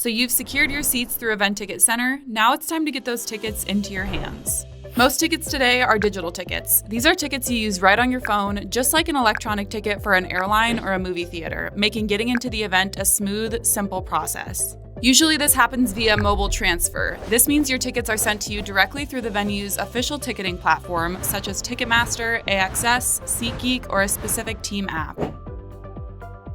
So you've secured your seats through Event Ticket Center. Now it's time to get those tickets into your hands. Most tickets today are digital tickets. These are tickets you use right on your phone, just like an electronic ticket for an airline or a movie theater, making getting into the event a smooth, simple process. Usually this happens via mobile transfer. This means your tickets are sent to you directly through the venue's official ticketing platform, such as Ticketmaster, AXS, SeatGeek, or a specific team app.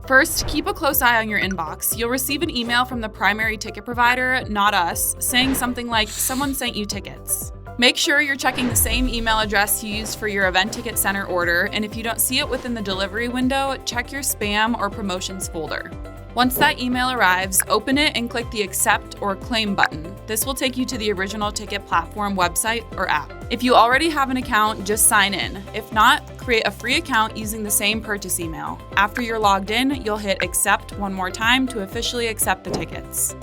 First, keep a close eye on your inbox. You'll receive an email from the primary ticket provider, not us, saying something like, "Someone sent you tickets." Make sure you're checking the same email address you used for your Event Ticket Center order, and if you don't see it within the delivery window, check your spam or promotions folder. Once that email arrives, open it and click the Accept or Claim button. This will take you to the original ticket platform website or app. If you already have an account, just sign in. If not, create a free account using the same purchase email. After you're logged in, you'll hit Accept one more time to officially accept the tickets.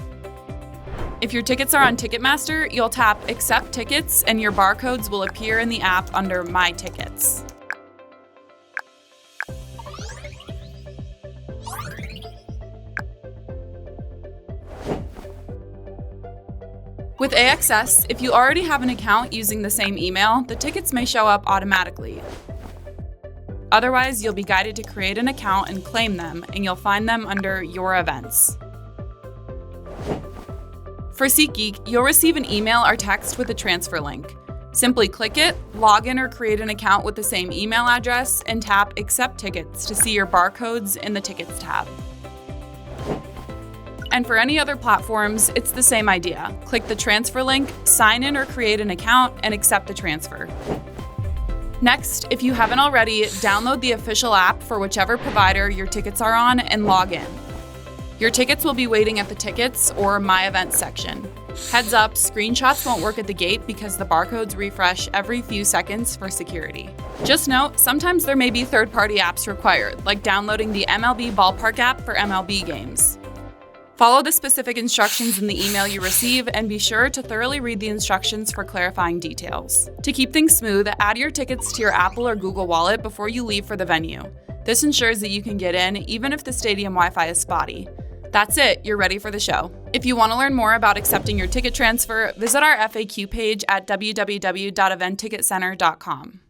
If your tickets are on Ticketmaster, you'll tap Accept Tickets and your barcodes will appear in the app under My Tickets. With AXS, if you already have an account using the same email, the tickets may show up automatically. Otherwise, you'll be guided to create an account and claim them, and you'll find them under Your Events. For SeatGeek, you'll receive an email or text with a transfer link. Simply click it, log in or create an account with the same email address, and tap Accept Tickets to see your barcodes in the Tickets tab. And for any other platforms, it's the same idea. Click the transfer link, sign in or create an account, and accept the transfer. Next, if you haven't already, download the official app for whichever provider your tickets are on and log in. Your tickets will be waiting at the Tickets or My Events section. Heads up, screenshots won't work at the gate because the barcodes refresh every few seconds for security. Just note, sometimes there may be third-party apps required, like downloading the MLB Ballpark app for MLB games. Follow the specific instructions in the email you receive and be sure to thoroughly read the instructions for clarifying details. To keep things smooth, add your tickets to your Apple or Google Wallet before you leave for the venue. This ensures that you can get in even if the stadium Wi-Fi is spotty. That's it, you're ready for the show. If you want to learn more about accepting your ticket transfer, visit our FAQ page at www.eventticketcenter.com.